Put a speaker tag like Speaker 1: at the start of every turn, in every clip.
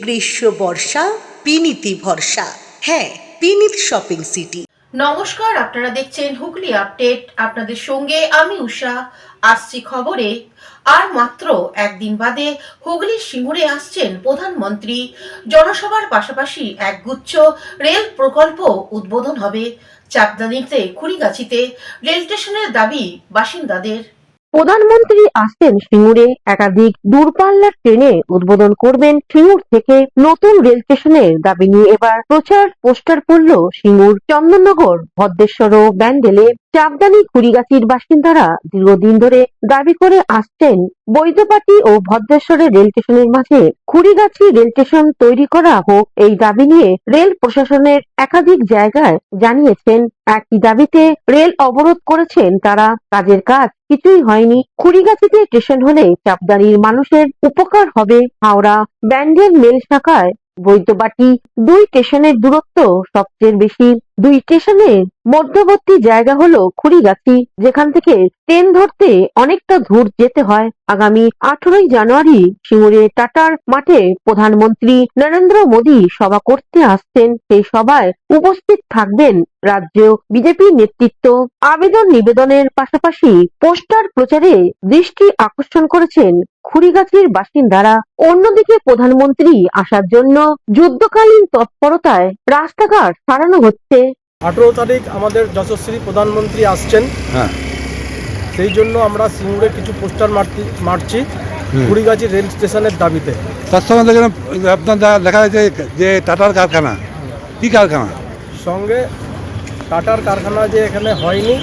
Speaker 1: গ্রীষ্ম বর্ষা বিনীতি ভরসা। হ্যাঁ, বিনীত শপিং সিটি।
Speaker 2: নমস্কার, আপনারা দেখছেন হুগলি আপডেট। আপনাদের সঙ্গে আমি উষা। আসছি খবরে। আর মাত্র একদিন বাদে হুগলির সিঙ্গুরে আসছেন প্রধানমন্ত্রী। জনসভার পাশাপাশি একগুচ্ছ রেল প্রকল্প উদ্বোধন হবে। চাকদানিতে খুড়িগাছিতে রেল স্টেশনের দাবি বাসিন্দাদের।
Speaker 3: প্রধানমন্ত্রী আসছেন সিঙ্গুরে। একাধিক দূরপাল্লার ট্রেনে উদ্বোধন করবেন সিঙ্গুর থেকে নতুন রেল স্টেশনের দাবি নিয়ে এবার প্রচার পোস্টার পড়ল সিঙ্গুর, চন্দননগর, ভদ্রেশ্বর ও ব্যান্ডেলে। চাকদানি খুড়িগাছির বাসিন্দারা দীর্ঘদিন ধরে দাবি করে আসছেন বৈদ্যবাটি ও ভদ্রেশ্বরের রেল স্টেশনের মাঝে খুড়িগাছি রেল স্টেশন তৈরি করা হোক। এই দাবি নিয়ে রেল প্রশাসনের একাধিক জায়গায় জানিয়েছেন। একই দাবিতে রেল অবরোধ করেছেন তারা। কাজের কাজ কিছুই হয়নি। খুড়িগাছিতে স্টেশন হলে চাপদানির মানুষের উপকার হবে। হাওড়া ব্যান্ডেল মেল শাখায় বৈদ্যবাটি দুই স্টেশনের দূরত্ব সবচেয়ে বেশি। দুই স্টেশনের মধ্যবর্তী জায়গা হলো খুড়িগাছি, যেখান থেকে ট্রেন ধরতে অনেকটা দূর যেতে হয়। আগামী 18ই জানুয়ারি সিঙ্গুরে টাটার মাঠে প্রধানমন্ত্রী নরেন্দ্র মোদী সভা করতে আসছেন। সেই সভায় উপস্থিত থাকবেন রাজ্য বিজেপি নেতৃত্ব। আবেদন নিবেদনের পাশাপাশি পোস্টার প্রচারে দৃষ্টি আকর্ষণ করেছেন খুড়িগাছির বাসিন্দারা। অন্যদিকে প্রধানমন্ত্রী আসার জন্য যুদ্ধকালীন তৎপরতায় রাস্তাঘাট সারানো হচ্ছে।
Speaker 4: 18 তারিখ আমাদের যশস্বী প্রধানমন্ত্রী আসছেন, সেই জন্য আমরা সিঙ্গুরে কিছু পোস্টার মারছি খুড়িগাছি রেল স্টেশনের দাবিতে।
Speaker 5: তার সঙ্গে দেখলাম আপনার লেখা আছে যে টাটার কারখানা, কি কারখানা?
Speaker 4: সঙ্গে টাটার কারখানা যে এখানে হয়নি,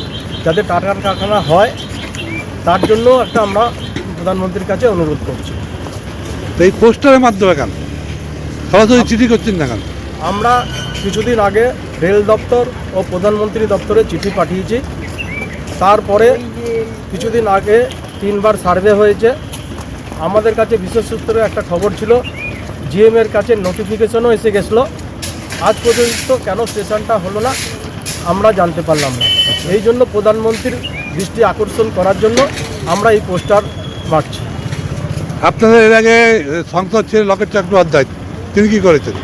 Speaker 4: যাতে টাটার কারখানা হয় তার জন্য একটা আমরা প্রধানমন্ত্রীর কাছে অনুরোধ করছি।
Speaker 5: তো এই পোস্টারের মাধ্যমে কেন সরাসরি চিঠি করছেন না কেন?
Speaker 4: আমরা কিছুদিন আগে রেল দপ্তর ও প্রধানমন্ত্রী দপ্তরে চিঠি পাঠিয়েছি। তারপরে কিছুদিন আগে 3বার সার্ভে হয়েছে। আমাদের কাছে বিশেষ সূত্রে একটা খবর ছিল, জিএমের কাছে নোটিফিকেশনও এসে গেছিলো। আজ পর্যন্ত কেন স্টেশনটা হলো না আমরা জানতে পারলাম না। এই জন্য প্রধানমন্ত্রীর দৃষ্টি আকর্ষণ করার জন্য আমরা এই পোস্টার মারছি।
Speaker 5: আপনাদের এর আগে সংসদ ছিল লকেট চট্টোপাধ্যায়, তিনি কি করেছেন?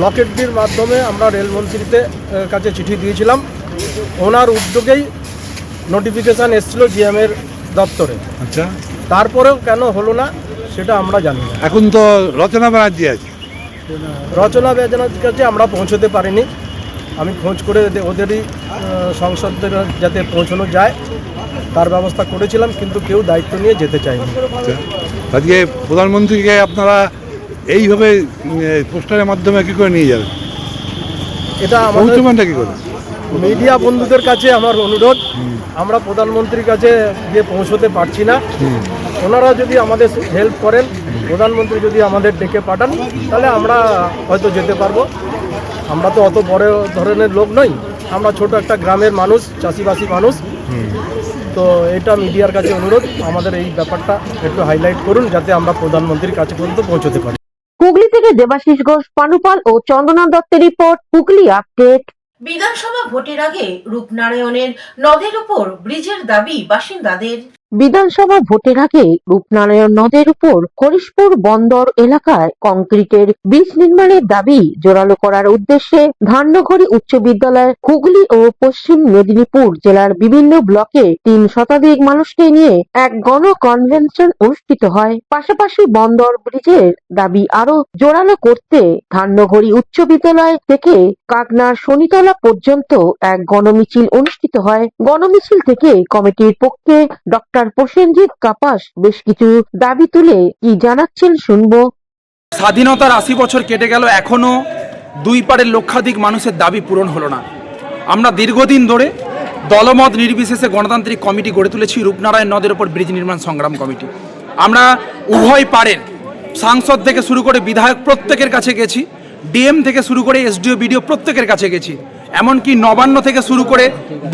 Speaker 4: লকেটটির মাধ্যমে আমরা রেলমন্ত্রীতে কাছে চিঠি দিয়েছিলাম। ওনার উদ্যোগেই নোটিফিকেশান এসেছিল জিএমের দপ্তরে।
Speaker 5: আচ্ছা,
Speaker 4: তারপরেও কেন হলো না সেটা আমরা জানি না।
Speaker 5: এখন তো রচনা ব্যানার্জি আছে।
Speaker 4: রচনা ব্যানার্জির কাছে আমরা পৌঁছতে পারিনি। আমি খোঁজ করে ওদেরই সংসদের যাতে পৌঁছানো যায় তার ব্যবস্থা করেছিলাম, কিন্তু কেউ দায়িত্ব নিয়ে যেতে চায়নি।
Speaker 5: আজকে প্রধানমন্ত্রীকে আপনারা এইভাবে পোস্টারের মাধ্যমে কী করে নিয়ে যাবেন?
Speaker 4: এটা
Speaker 5: পৌঁছবেনটা কী করে?
Speaker 4: মিডিয়া বন্ধুদের কাছে আমার অনুরোধ, আমরা প্রধানমন্ত্রীর কাছে গিয়ে পৌঁছতে পারছি না। ওনারা যদি আমাদের হেল্প করেন, প্রধানমন্ত্রী যদি আমাদের ডেকে পাঠান, তাহলে আমরা হয়তো যেতে পারবো। আমরা তো অত বড় ধরনের লোক নই, আমরা ছোট একটা গ্রামের মানুষ, চাষিবাসী মানুষ। তো এটা মিডিয়ার কাছে অনুরোধ, আমাদের এই ব্যাপারটা একটু হাইলাইট করুন যাতে আমরা প্রধানমন্ত্রীর কাছে পর্যন্ত পৌঁছতে পারি।
Speaker 3: হুগলি থেকে দেবাশিস ঘোষ, পানুপাল ও চন্দনা দত্তের রিপোর্ট, হুগলি আপডেট।
Speaker 2: বিধানসভা ভোটের আগে রূপনারায়ণের নদের উপর ব্রিজের দাবি বাসিন্দাদের।
Speaker 3: বিধানসভা ভোটের আগে রূপনারায়ণ নদের উপর হরিশপুর বন্দর এলাকায় কংক্রিটের ব্রিজ নির্মাণের দাবি জোরালো করার উদ্দেশ্যে ধান্যঘড়ি উচ্চ বিদ্যালয়, হুগলি ও পশ্চিম মেদিনীপুর জেলার বিভিন্ন ব্লকে 3 শতাধিক মানুষকে নিয়ে এক গণ কনভেনশন অনুষ্ঠিত হয়। পাশাপাশি বন্দর ব্রিজের দাবি আরো জোরালো করতে ধান্যঘড়ি উচ্চ বিদ্যালয় থেকে কাকনার শনিতলা পর্যন্ত এক গণমিছিল অনুষ্ঠিত হয়। গণমিছিল থেকে কমিটির পক্ষে ডক্টর প্রসেনজিৎ কাপাস বেশ কিছু দাবি তুলে কি জানাচ্ছেন শুনবো।
Speaker 6: স্বাধীনতার 80 বছর কেটে গেল, এখনো দুই পারের লক্ষাধিক মানুষের দাবি পূরণ হলো না। আমরা দীর্ঘদিন ধরে দলমত নির্বিশেষে গণতান্ত্রিক কমিটি গড়ে তুলেছি, রূপনারায়ণ নদের উপর ব্রিজ নির্মাণ সংগ্রাম কমিটি। আমরা উভয় পারের সাংসদ থেকে শুরু করে বিধায়ক প্রত্যেকের কাছে গেছি, ডিএম থেকে শুরু করে এসডিও বিডিও প্রত্যেকের কাছে গেছি, এমনকি নবান্ন থেকে শুরু করে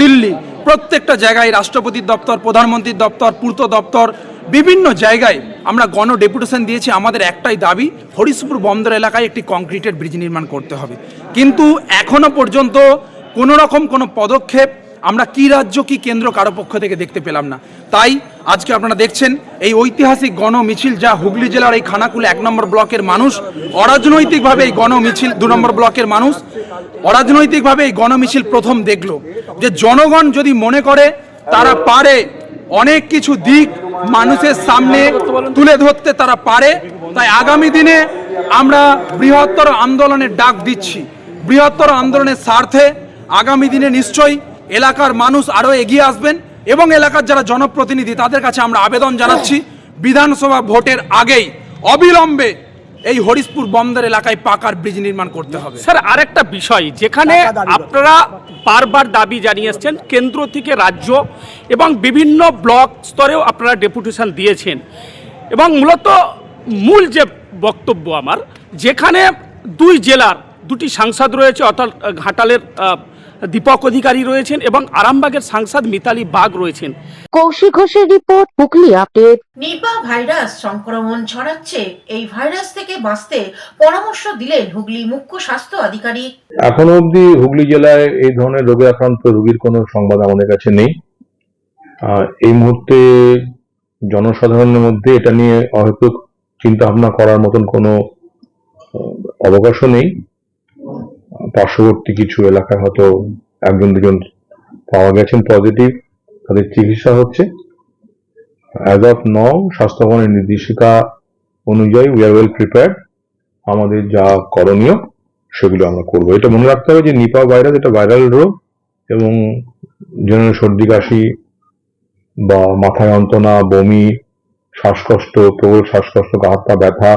Speaker 6: দিল্লি প্রত্যেকটা জায়গায়, রাষ্ট্রপতির দপ্তর, প্রধানমন্ত্রীর দপ্তর, পূর্ত দপ্তর, বিভিন্ন জায়গায় আমরা গণ ডেপুটেশন দিয়েছি। আমাদের একটাই দাবি, হরিশপুর বন্দর এলাকায় একটি কংক্রিটের ব্রিজ নির্মাণ করতে হবে। কিন্তু এখনো পর্যন্ত কোনো রকম কোনো পদক্ষেপ আমরা কি রাজ্য কি কেন্দ্র কারো পক্ষ থেকে দেখতে পেলাম না। তাই আজকে আপনারা দেখছেন এই ঐতিহাসিক গণমিছিল, যা হুগলি জেলার এই খানাকুল 1 নম্বর ব্লকের মানুষ অরাজনৈতিকভাবে এই গণমিছিল, 2 নম্বর ব্লকের মানুষ অরাজনৈতিকভাবে এই গণমিছিল প্রথম দেখলো, যে জনগণ যদি মনে করে তারা পারে অনেক কিছু দিক মানুষের সামনে তুলে ধরতে তারা পারে, তাই আগামী দিনে আমরা বৃহত্তর আন্দোলনের ডাক দিচ্ছি। বৃহত্তর আন্দোলনের স্বার্থে আগামী দিনে নিশ্চয়ই এলাকার মানুষ আরও এগিয়ে আসবেন এবং এলাকার যারা জনপ্রতিনিধি তাদের কাছে আমরা আবেদন জানাচ্ছি, বিধানসভা ভোটের আগেই অবিলম্বে এই হরিশপুর বন্দর এলাকায় পাকার ব্রিজ নির্মাণ করতে হবে।
Speaker 7: স্যার, আরেকটা বিষয়, যেখানে আপনারা বারবার দাবি জানিয়ে আসছেন, কেন্দ্র থেকে রাজ্য এবং বিভিন্ন ব্লক স্তরেও আপনারা ডেপুটেশন দিয়েছেন, এবং মূলত মূল যে বক্তব্য আমার, যেখানে 2 জেলার 2টি সাংসদ রয়েছে, অর্থাৎ ঘাটালের দীপক অধিকারী রয়েছেন এবং আরামবাগের সাংসদ মিতালি বাগ রয়েছেন।
Speaker 3: কৌশিক ঘোষের report, Hooghly update.
Speaker 2: Nipah virus সংক্রমণ ছড়াচ্ছে, এই ভাইরাস থেকে বাঁচতে পরামর্শ দিলেন হুগলি মুখ্য স্বাস্থ্য আধিকারিক।
Speaker 8: এখনো অবধি হুগলি জেলায় এই ধরনের রোগে আক্রান্ত রোগীর কোনো সংবাদ আমাদের কাছে নেই। এই মুহূর্তে জনসাধারণের মধ্যে এটা নিয়ে অহেতুক চিন্তা ভাবনা করার মতন কোনো অবকাশও নেই। পার্শ্ববর্তী কিছু এলাকায় হয়তো 1-2জন পাওয়া গেছেন পজিটিভ, তাদের চিকিৎসা হচ্ছে। অ্যাজ অফ নাও স্বাস্থ্য ভবনের নির্দেশিকা অনুযায়ী উই আর ওয়েল প্রিপেয়ার্ড। আমাদের যা করণীয় সেগুলো আমরা করবো। এটা মনে রাখতে হবে যে নিপা ভাইরাস এটা ভাইরাল রোগ, এবং জেনারেল সর্দি কাশি বা মাথায় যন্ত্রণা, বমি, শ্বাসকষ্ট, প্রবল শ্বাসকষ্ট, গা হাত পা ব্যথা,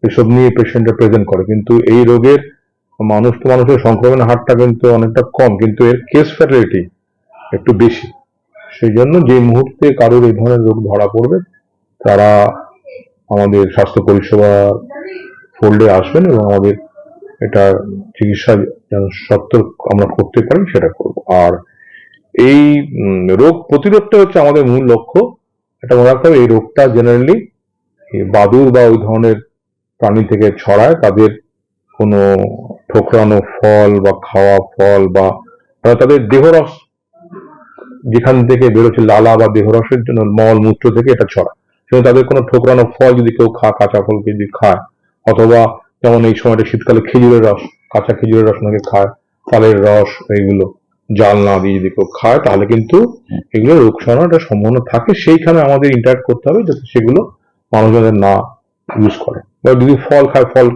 Speaker 8: এসব নিয়ে পেশেন্টরা প্রেজেন্ট করে। কিন্তু এই রোগের মানুষ তো মানুষের সংক্রমণের হারটা কিন্তু অনেকটা কম, কিন্তু এর কেস ফ্যাটালিটি একটু বেশি। সেই জন্য যে মুহূর্তে কারোর এই ধরনের রোগ ধরা পড়বে তারা আমাদের স্বাস্থ্য পরিষেবা ফোল্ডে আসবেন এবং আমাদের এটা চিকিৎসা যেন সত্তর আমরা করতে পারি সেটা করব। আর এই রোগ প্রতিরোধটা হচ্ছে আমাদের মূল লক্ষ্য। এটা মনে রাখতে হবে এই রোগটা জেনারেলি বাদুড় বা ওই ধরনের প্রাণী থেকে ছড়ায়। তাদের কোনো ঠোকরানো ফল বা খাওয়া ফল বা তাদের দেহরস যেখান থেকে বেরোচ্ছে লালা বা দেহরসের জন্য মল মূত্র থেকে এটা ছড়ায়। সেজন্য তাদের কোনো ঠোকরানো ফল যদি কেউ কাঁচা ফল যদি খায়, অথবা যেমন এই সময়টা শীতকালে খেজুরের রস, কাঁচা খেজুরের রস নাকি খায়, তালের রস, এইগুলো জাল না দিয়ে যদি কেউ খায় তাহলে কিন্তু এগুলো রোগ ছড়ানোর একটা সম্ভাবনা থাকে। সেইখানে আমাদের ইন্টারঅ্যাক্ট করতে হবে যাতে সেগুলো মানুষজনের না ইউজ করে। বা যদি ফল খায় ফল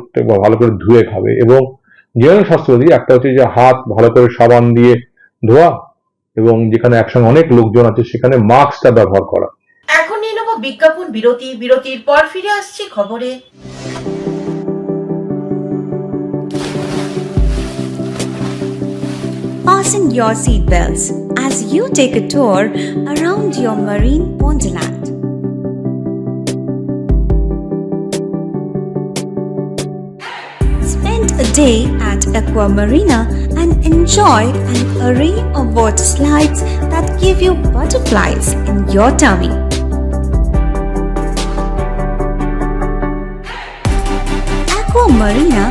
Speaker 8: ভালো করে ধুয়ে খাবে। এবং জেনারেল স্বাস্থ্যবিধি একটা হচ্ছে যে হাত ভালো করে সাবান দিয়ে ধোয়া, এবং যেখানে একসঙ্গে অনেক লোকজন আছে সেখানে মাস্কটা ব্যবহার করা।
Speaker 2: এখন নিয়ে নেব বিজ্ঞাপন বিরতি, বিরতির পর ফিরে আসছি খবরে।
Speaker 9: Fasten your seatbelts as you take a tour around your marine wonderland. Spend a day at Aqua Marina and enjoy an array of water slides that give you butterflies in your tummy. Aqua Marina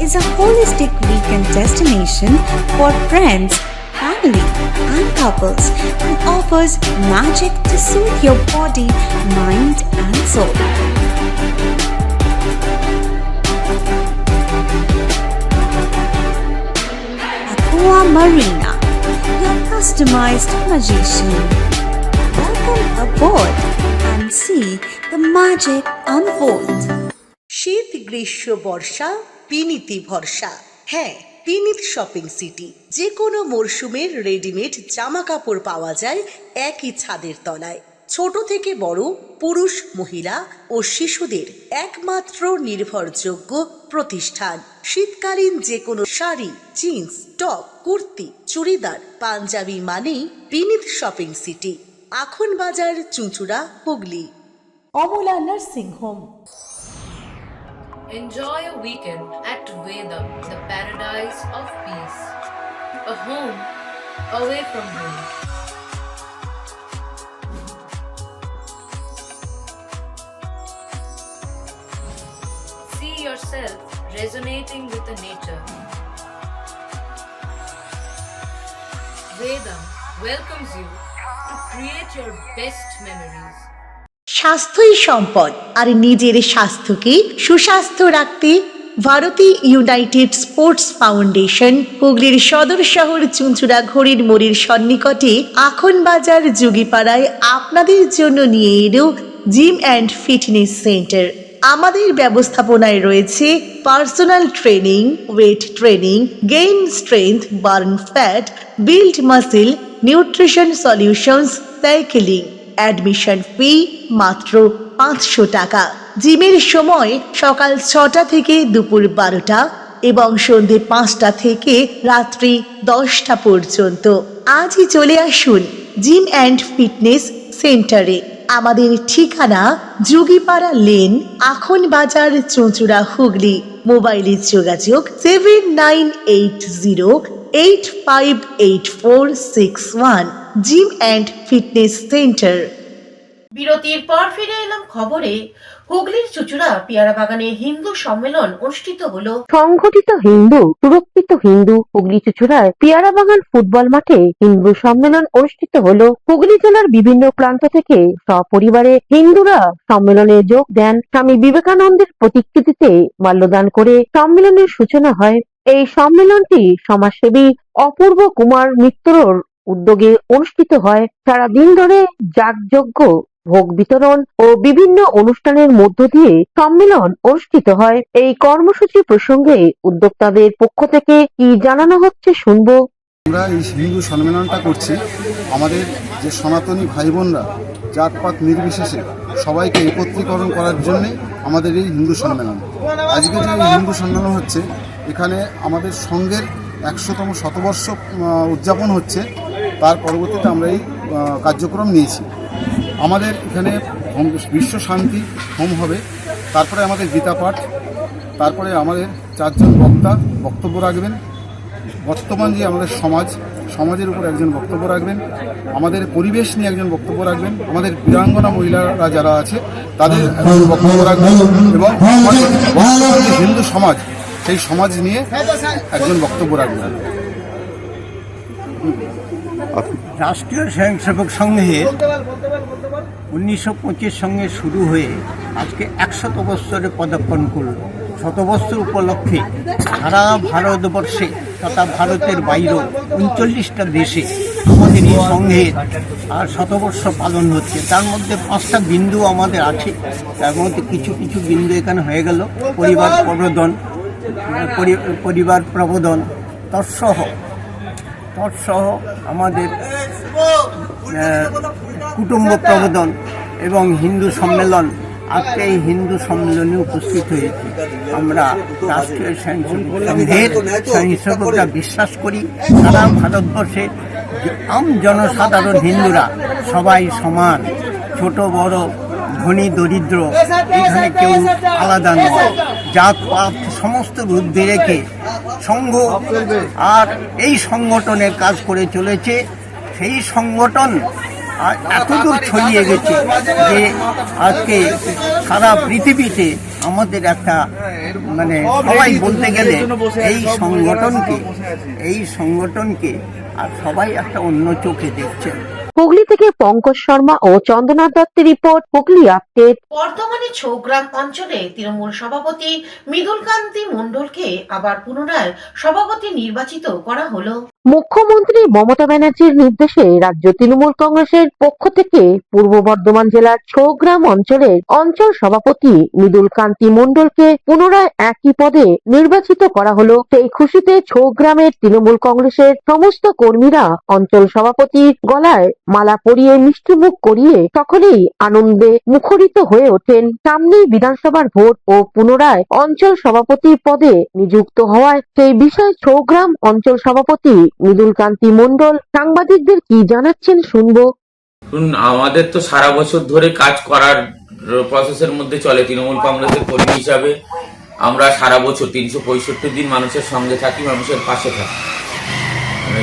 Speaker 9: is a holistic weekend destination for friends, family, and couples and offers magic to soothe your body, mind, and soul. Aqua Marina, your customized magician. Welcome aboard and see the magic unfold.
Speaker 1: শীত, গ্রীষ্ম, বর্ষা, পিনিতি ভরসা। হ্যাঁ, পিনিত shopping city. যে কোনো মরশুমের readymade জামা কাপড় পাওয়া যায় একই ছাদের তলায়। ছোট থেকে বড়, পুরুষ, মহিলা ও শিশুদের একমাত্র নির্ভরযোগ্য প্রতিষ্ঠান। শীতকালীন যে কোনো শাড়ি, জিন্স, টপ, কুর্তি, চুড়িদার, পাঞ্জাবি মানেই পিনিত শপিং সিটি। আখন বাজার, চুঁচুড়া, Hooghly. Amala nursing home.
Speaker 10: Enjoy a weekend at Vedam, the paradise of peace. A home away from home. See yourself resonating with the nature. Vedam, welcomes you to create your best memories.
Speaker 1: স্বাস্থ্যই সম্পদ, আর নিজের স্বাস্থ্যকে সুস্বাস্থ্য রাখতে Bharati United sports foundation হুগলির সদর শহর চুঁচুড়া ঘড়ির মোড়ের সন্নিকটে আখন বাজার যোগীপাড়ায় আপনাদের জন্য নিয়ে এলো জিম অ্যান্ড ফিটনেস সেন্টার। আমাদের ব্যবস্থাপনায় রয়েছে personal training, weight training, gain strength, burn fat, build muscle, nutrition solutions, cycling. Admission ফি মাত্র 500 টাকা। জিমের সময় সকাল 6টা থেকে দুপুর 12টা এবং সন্ধে 5টা থেকে রাত্রি 10টা পর্যন্ত। আজই চলে আসুন জিম অ্যান্ড ফিটনেস সেন্টারে। আমাদের ঠিকানা যোগীপাড়া লেন, আখন বাজার, চুঁচুড়া, হুগলি। মোবাইলের যোগাযোগ 7980858461। Gym and fitness centre.
Speaker 2: বিরতির পর ফিরে এলাম খবরে। হুগলির চুঁচুড়া পেয়ারা বাগানে হিন্দু সম্মেলন অনুষ্ঠিত হলো।
Speaker 3: সংগঠিত হিন্দু, সুরক্ষিত হিন্দু। হুগলি চুঁচুড়ায় পেয়ারা বাগান ফুটবল মাঠে হিন্দু সম্মেলন অনুষ্ঠিত হলো। হুগলি জেলার বিভিন্ন প্রান্ত থেকে সপরিবারে হিন্দুরা সম্মেলনে যোগ দেন। স্বামী বিবেকানন্দের প্রতিকৃতিতে মাল্যদান করে সম্মেলনের সূচনা হয়। এই সম্মেলনটি সমাজসেবী অপূর্ব কুমার মিত্রর উদ্যোগে অনুষ্ঠিত হয়। সারা দিন ধরে যাগযজ্ঞ, ভোগ বিতরণ ও বিভিন্ন অনুষ্ঠানের মধ্য দিয়ে সম্মেলন অনুষ্ঠিত হয়। এই কর্মসূচি প্রসঙ্গে উদ্যোক্তাদের পক্ষ থেকে কি জানানো হচ্ছে শুনবো।
Speaker 11: আমরা এই হিন্দু সম্মেলনটা করছি আমাদের যে সনাতনী ভাই বোনরা জাতপাত নির্বিশেষে সবাইকে একত্রীকরণ করার জন্যে আমাদের এই হিন্দু সম্মেলন। আজকে যে এই হিন্দু সম্মেলন হচ্ছে, এখানে আমাদের সংঘের 100তম শতবর্ষ উদযাপন হচ্ছে। তার পরবর্তীতে আমরা এই কার্যক্রম নিয়েছি। আমাদের এখানে বিশ্ব শান্তি হোম হবে, তারপরে আমাদের গীতা পাঠ, তারপরে আমাদের 4 জন বক্তা বক্তব্য রাখবেন। বর্তমান যে আমাদের সমাজের উপর একজন বক্তব্য রাখবেন, আমাদের পরিবেশ নিয়ে একজন বক্তব্য রাখবেন, আমাদের বীরাঙ্গনা মহিলারা যারা আছে তাদের একজন বক্তব্য রাখবেন, এবং আমাদের বর্তমান যে হিন্দু সমাজ সেই সমাজ নিয়ে একজন বক্তব্য রাখবেন।
Speaker 12: রাষ্ট্রীয় স্বয়ংসেবক সংঘের 1925 সঙ্গে শুরু হয়ে আজকে 100 বৎসরে পদার্পণ করল। 100 বৎসর উপলক্ষে সারা ভারতবর্ষে তথা ভারতের বাইরেও 39টা দেশে আমাদের এই সংঘের আর 100 বৎস পালন হচ্ছে। তার মধ্যে 5টা বিন্দু আমাদের আছে। তার মধ্যে কিছু কিছু বিন্দু এখানে হয়ে গেল। পরিবার প্রবোধন তৎসহ আমাদের কুটুম্ব প্রবোধন এবং হিন্দু সম্মেলন। আজকে এই হিন্দু সম্মেলনে উপস্থিত হয়েছি। আমরা রাষ্ট্রীয় স্বয়ংসেবকরা বিশ্বাস করি সারা ভারতবর্ষে আম জনসাধারণ হিন্দুরা সবাই সমান, ছোট বড়, ধনী দরিদ্র, এখানে কেউ আলাদা নয়। জাত পাত সমস্ত ঊর্ধ্বে রেখে সংঘ আর এই সংগঠনের কাজ করে চলেছে। সেই সংগঠন এতদূর ছড়িয়ে গেছে যে আজকে সারা পৃথিবীতে আমাদের একটা সবাই বলতে গেলে এই সংগঠনকে আর সবাই একটা অন্য চোখে দেখছে।
Speaker 3: হুগলি থেকে পঙ্কজ শর্মা ও চন্দনা দত্তের রিপোর্ট, হুগলি আপডেট।
Speaker 2: বর্তমানে ছৌগ্রাম অঞ্চলে তৃণমূল সভাপতি মৃদুল কান্তি মণ্ডলকে আবার পুনরায় সভাপতি নির্বাচিত করা হলো।
Speaker 3: মুখ্যমন্ত্রী মমতা ব্যানার্জির নির্দেশে রাজ্য তৃণমূল কংগ্রেসের পক্ষ থেকে পূর্ব বর্ধমান জেলার ছৌগ্রাম অঞ্চলের অঞ্চল সভাপতি মৃদুল কান্তি মণ্ডলকে পুনরায় একই পদে নির্বাচিত করা হলো। সেই খুশিতে ছৌগ্রামের তৃণমূল কংগ্রেসের সমস্ত কর্মীরা অঞ্চল সভাপতির গলায় মালা পরিয়ে মিষ্টিমুখ করিয়ে সকলেই আনন্দে মুখরিত হয়ে ওঠেন। সামনেই বিধানসভার ভোট ও পুনরায় অঞ্চল সভাপতির পদে নিযুক্ত হওয়ায় সেই বিষয়ে ছৌগ্রাম অঞ্চল সভাপতি মৃদুল কান্তি মণ্ডল সাংবাদিকদের কি জানাচ্ছেন শুনবো।
Speaker 13: আমাদের তো সারা বছর ধরে কাজ করার প্রসেসের মধ্যে চলে। তৃণমূল কংগ্রেসের কর্মী হিসাবে আমরা সারা বছর 365 দিন মানুষের সঙ্গে থাকি, মানুষের পাশে থাকি।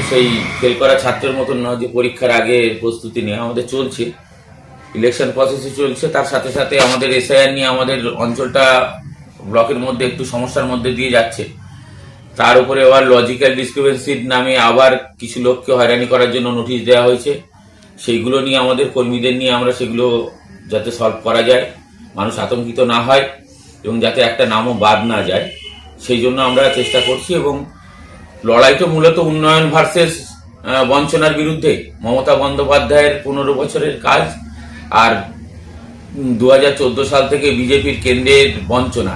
Speaker 13: সেই ফেল করা ছাত্রের মতন নয় যে পরীক্ষার আগে প্রস্তুতি নিয়ে আমাদের চলছে, ইলেকশন প্রসেসে চলছে। তার সাথে সাথে আমাদের এসআইআর নিয়ে আমাদের অঞ্চলটা ব্লকের মধ্যে একটু সমস্যার মধ্যে দিয়ে যাচ্ছে। তার উপরে আবার লজিক্যাল ডিসক্রিপেন্সির নামে আবার কিছু লোককে হয়রানি করার জন্য নোটিশ দেওয়া হয়েছে। সেইগুলো নিয়ে আমাদের কর্মীদের নিয়ে আমরা সেগুলো যাতে সলভ করা যায়, মানুষ আতঙ্কিত না হয় এবং যাতে একটা নামও বাদ না যায়, সেই জন্য আমরা চেষ্টা করছি। এবং লড়াইটা মূলত উন্নয়ন ভার্সেস বঞ্চনার বিরুদ্ধে। মমতা বন্দ্যোপাধ্যায়ের 15 বছরের কাজ আর 2014 সাল থেকে বিজেপির কেন্দ্রের বঞ্চনা।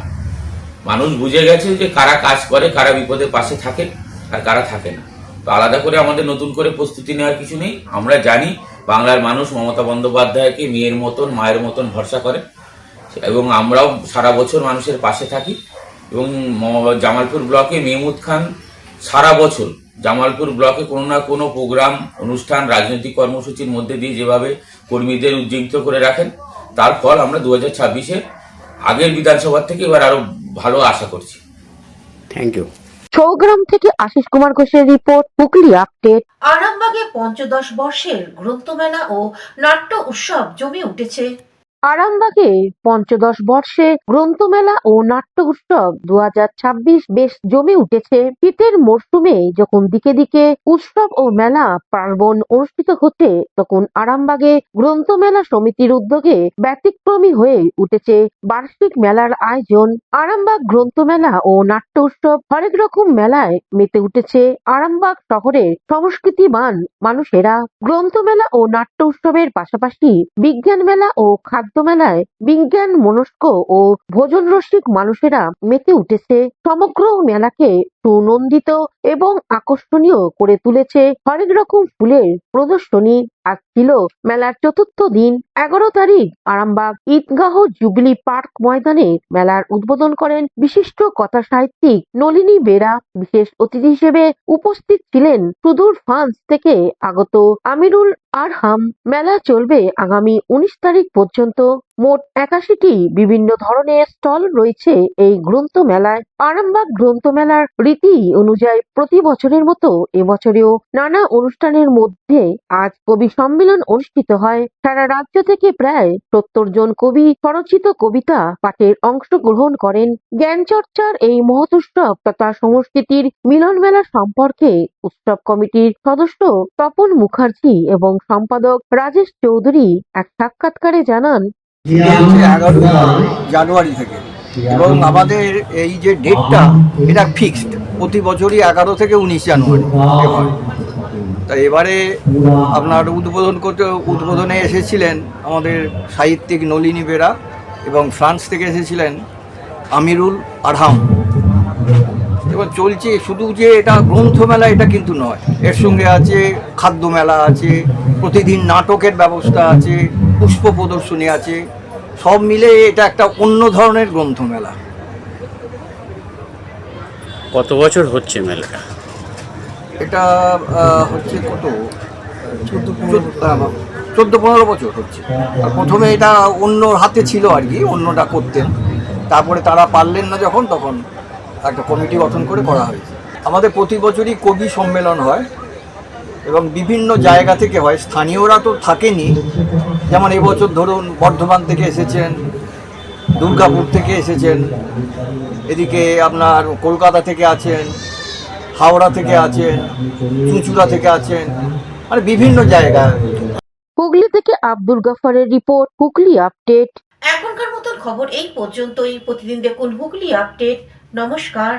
Speaker 13: মানুষ বুঝে গেছে যে কারা কাজ করে, কারা বিপদে পাশে থাকে আর কারা থাকে না। তো আলাদা করে আমাদের নতুন করে প্রস্তুতি নেওয়ার কিছু নেই। আমরা জানি বাংলার মানুষ মমতা বন্দ্যোপাধ্যায়কে মেয়ের মতন, মায়ের মতন ভরসা করে এবং আমরাও সারা বছর মানুষের পাশে থাকি। এবং জামালপুর ব্লকে মেহমুদ খান সারা বছর জামালপুর ব্লকে কোনো না কোনো প্রোগ্রাম, অনুষ্ঠান, রাজনৈতিক কর্মসূচির মধ্যে দিয়ে যেভাবে কর্মীদের উজ্জীবিত করে রাখেন, তার ফল আমরা 2026-এ আগের বিধানসভার থেকে এবার আরো ভালো আশা করছি।
Speaker 12: Thank you.
Speaker 3: ছৌগ্রাম থেকে আশিস কুমার ঘোষের রিপোর্ট, হুগলি আপডেট।
Speaker 2: আরামবাগে ৫৫ বর্ষের গ্রন্থমেলা ও নাট্য উৎসব জমে উঠেছে।
Speaker 3: আরামবাগে ৫৫ বর্ষে গ্রন্থমেলা ও নাট্য উৎসব 2026 বেশ জমে উঠেছে। শীতের মরশুমে যখন দিকে দিকে উৎসব ও মেলা পার্বণ অনুষ্ঠিত হচ্ছে, তখন আরামবাগে গ্রন্থমেলা সমিতির উদ্যোগে ব্যতিক্রমী হয়ে উঠেছে বার্ষিক মেলার আয়োজন। আরামবাগ গ্রন্থমেলা ও নাট্য উৎসব হরেক রকম মেলায় মেতে উঠেছে আরামবাগ শহরের সংস্কৃতিবান মানুষেরা। গ্রন্থমেলা ও নাট্য উৎসবের পাশাপাশি বিজ্ঞান মেলা ও খাদ্য মেলায় বিজ্ঞান মনস্ক ও ভোজন রসিক মানুষেরা মেতে উঠেছে। সমগ্র মেলাকে সুনন্দিত এবং আকর্ষণীয় করে তুলেছে হরেক রকম ফুলের প্রদর্শনী। আজ ছিল মেলার চতুর্থ দিন। 11 তারিখ আরামবাগ ঈদগাহ জুবিলি পার্ক ময়দানে মেলার উদ্বোধন করেন বিশিষ্ট কথা সাহিত্যিক নলিনী বেরা। বিশেষ অতিথি হিসেবে উপস্থিত ছিলেন সুদূর ফ্রান্স থেকে আগত আমিরুল আরহাম। মেলা চলবে আগামী 19 তারিখ পর্যন্ত। মোট 81টি বিভিন্ন ধরনের স্টল রয়েছে এই গ্রন্থ মেলায়। আরামবাগ গ্রন্থ মেলার রীতি অনুযায়ী প্রতি বছরের মতো এবছরেও নানা অনুষ্ঠানের মধ্যে আজ কবি সম্মেলন অনুষ্ঠিত হয়। সারা রাজ্য থেকে প্রায় 70 জন কবি স্বরচিত কবিতা পাঠের অংশগ্রহণ করেন। জ্ঞান চর্চার এই মহৎ উৎসব তথা সংস্কৃতির মিলন মেলা সম্পর্কে উৎসব কমিটির সদস্য তপন মুখার্জি এবং সম্পাদক রাজেশ চৌধুরী এক সাক্ষাৎকারে জানান,
Speaker 12: 11 জানুয়ারি থেকে এবং আমাদের এই যে ডেটটা এটা ফিক্সড, প্রতি বছরই 11 থেকে 19 জানুয়ারি হয়। তাই এবারে আপনার উদ্বোধনে এসেছিলেন আমাদের সাহিত্যিক নলিনী বেরা এবং ফ্রান্স থেকে এসেছিলেন আমিরুল আরহাম। এবার চলছে শুধু যে এটা গ্রন্থমেলা এটা কিন্তু নয়, এর সঙ্গে আছে খাদ্য মেলা আছে, প্রতিদিন নাটকের ব্যবস্থা আছে, পুষ্প প্রদর্শনী আছে, সব মিলে এটা একটা অন্য ধরনের গ্রন্থমেলা।
Speaker 14: কত বছর হচ্ছে মেলাটা?
Speaker 12: এটা হচ্ছে কত 14-15 বছর হচ্ছে। আর প্রথমে এটা অন্য হাতে ছিল আর কি, অন্যটা করতেন, তারপরে তারা পারলেন না যখন, তখন একটা কমিটি গঠন করে করা হয়েছে। আমাদের প্রতি বছরই কবি সম্মেলন হয় এবং বিভিন্ন জায়গা থেকে হয়, স্থানীয়রা তো থাকেনি। যেমন এবছর ধরুন বর্ধমান থেকে এসেছেন, দুর্গাপুর থেকে এসেছেন, এদিকে আপনার কলকাতা থেকে আছেন, হাওড়া থেকে আছেন, চুঁচুড়া থেকে আছেন, মানে বিভিন্ন জায়গায়।
Speaker 3: হুগলি থেকে আব্দুল গাফারের রিপোর্ট, হুগলি আপডেট।
Speaker 2: এখনকার মতন খবর এই পর্যন্তই। প্রতিদিন দেখুন হুগলি আপডেট। নমস্কার।